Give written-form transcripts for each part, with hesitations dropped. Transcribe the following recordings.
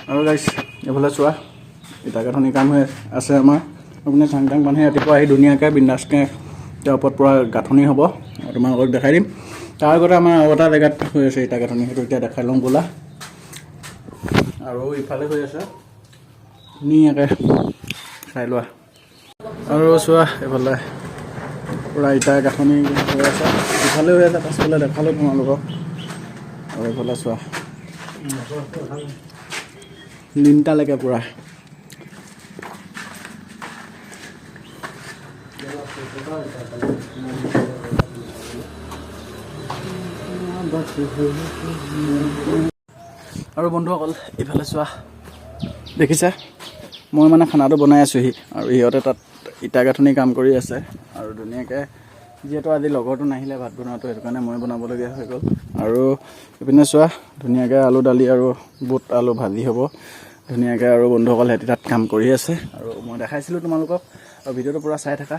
আৰু গাইছ এইফালে চোৱা ইটা গাঁথনি কাম হৈ আছে আমাৰ আপুনি চাং টাং বান্ধি ৰাতিপুৱা আহি ধুনীয়াকৈ বিন্দাছকৈ তাৰ ওপৰত পূৰা গাঁথনি হ'ব তোমালোকক দেখাই দিম তাৰ আগতে আমাৰ আৰু এটা জেগাত হৈ আছে ইটা গাঁথনি সেইটো এতিয়া দেখাই লওঁ বোলা আৰু ইফালে হৈ আছে ধুনীয়াকৈ চাই লোৱা আৰু চোৱা এইফালে পূৰা ইটা গাঁথনি হৈ আছে ইফালে হৈ আছে পাছফালে দেখালোঁ তোমালোকক আৰু এইফালে চোৱা লিণ্টালৈকে পূৰা আৰু বন্ধুসকল এইফালে চোৱা দেখিছা মই মানে খানাটো বনাই আছোঁহি আৰু সিহঁতে তাত ইটা গাঁথনি কাম কৰি আছে আৰু ধুনীয়াকৈ যিহেতু আজি লগৰটো নাহিলে ভাত বনোৱাটো সেইটো কাৰণে মই বনাবলগীয়া হৈ গ'ল আৰু এইপিনে চোৱা ধুনীয়াকৈ আলু দালি আৰু বুট আলু ভাজি হ'ব ধুনীয়াকৈ আৰু বন্ধুসকল সিহঁতি তাত কাম কৰি আছে আৰু মই দেখাইছিলোঁ তোমালোকক আৰু ভিডিঅ'টো পূৰা চাই থাকা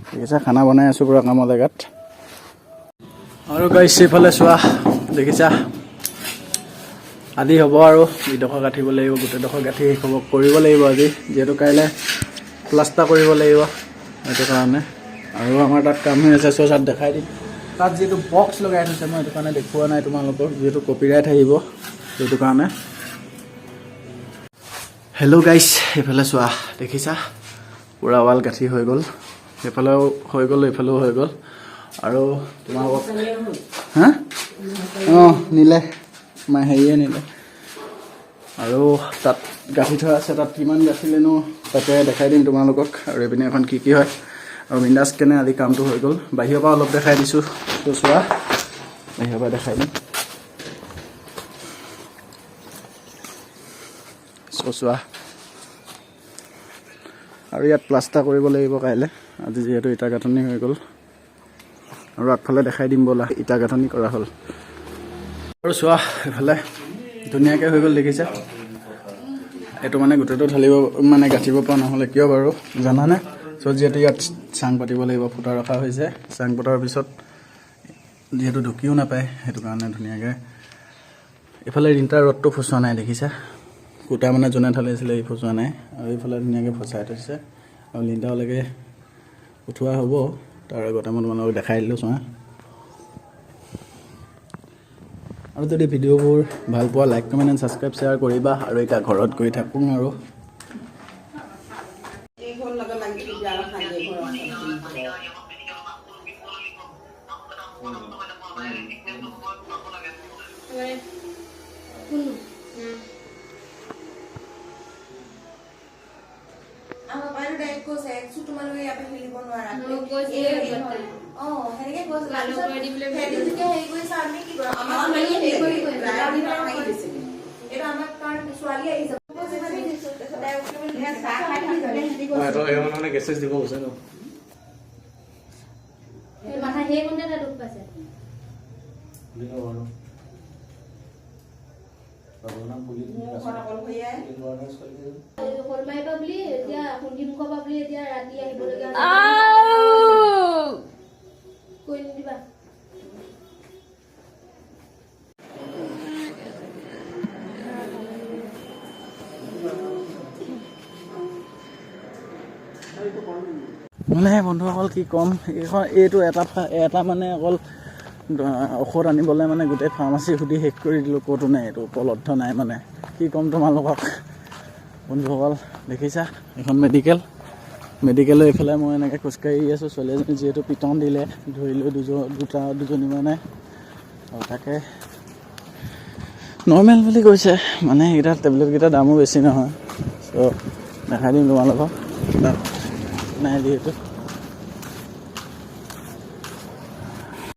ঠিক আছে খানা বনাই আছোঁ পূৰা কামৰ জেগাত আৰু গাইছ এইফালে চোৱা দেখিছা আজি হ'ব আৰু ইডোখৰ গাঁঠিব লাগিব গোটেইডোখৰ গাঁঠি শেষ হ'ব কৰিব লাগিব আজি যিহেতু কাইলৈ প্লাষ্টাৰ কৰিব লাগিব সেইটো কাৰণে আৰু আমাৰ তাত কাম হৈ আছে তাত দেখাই দিম তাত যিহেতু বক্স লগাই থৈছে মই সেইটো কাৰণে দেখুওৱা নাই তোমালোকক যিহেতু কপিৰাইট আহিব সেইটো কাৰণে হেল্ল' গাইছ এইফালে চোৱা দেখিছা পূৰা ৱাল গাঁঠি হৈ গ'ল সেইফালেও হৈ গ'ল এইফালেও হৈ গ'ল আৰু তোমালোকক হা অঁ নিলে হেৰিয়ে নিলে আৰু তাত গাঁঠি থোৱা আছে তাত কিমান গাঁঠিলেনো তাকে দেখাই দিম তোমালোকক আৰু এইপিনে এখন কি হয় আৰু বিন্দাছ কেনে আজি কামটো হৈ গ'ল বাহিৰৰ পৰা অলপ দেখাই দিছোঁ তো চোৱা বাহিৰৰ পৰা দেখাই দিম চোৱা আৰু ইয়াত প্লাষ্টাৰ কৰিব লাগিব কাইলৈ আজি যিহেতু ইটা গাঁথনি হৈ গ'ল আৰু আগফালে দেখাই দিম ব'লা ইটা গাঁথনি কৰা হ'ল আৰু চোৱা এইফালে ধুনীয়াকৈ হৈ গ'ল দেখিছা এইটো মানে গোটেইটো ঢালিব মানে গাঁঠিব পৰা নহ'লে কিয় বাৰু জানানে চ' যিহেতু ইয়াত চাং পাতিব লাগিব ফুটা ৰখা হৈছে চাং পতাৰ পিছত যিহেতু ঢুকিও নাপায় সেইটো কাৰণে ধুনীয়াকৈ এইফালে ৰিণ্টাৰ ৰডটো ফচোৱা নাই দেখিছা কুটা মানে যোনে ঢালিছিলে এই ফচোৱা নাই আৰু এইফালে ধুনীয়াকৈ ফচাই থৈছে আৰু লিণ্টাৰলৈকে উঠোৱা হ'ব তাৰ আগতে মই তোমালোকক দেখাই দিলোঁ চোৱা আৰু যদি ভিডিঅ'বোৰ ভাল পোৱা like comment and subscribe share কৰিবা আৰু এতিয়া ঘৰত গৈ থাকোঁ আৰু মানে বন্ধুসকল কি ক'ম এইটো এটা মানে অকল ঔষধ আনিবলৈ মানে গোটেই ফাৰ্মাচী সুধি শেষ কৰি দিলোঁ ক'তো নাই এইটো উপলব্ধ নাই মানে কি ক'ম তোমালোকক বন্ধুসকল দেখিছা এখন মেডিকেলৰ এইফালে মই এনেকৈ খোজকাঢ়ি আছোঁ ছোৱালী এজনী যিহেতু পিটন দিলে ধৰিলোঁ দুজনী মানে আৰু তাকে নৰ্মেল বুলি কৈছে মানে এইকেইটা টেবলেটকেইটাৰ দামো বেছি নহয় চ' দেখাই দিম তোমালোকক নাই যিহেতু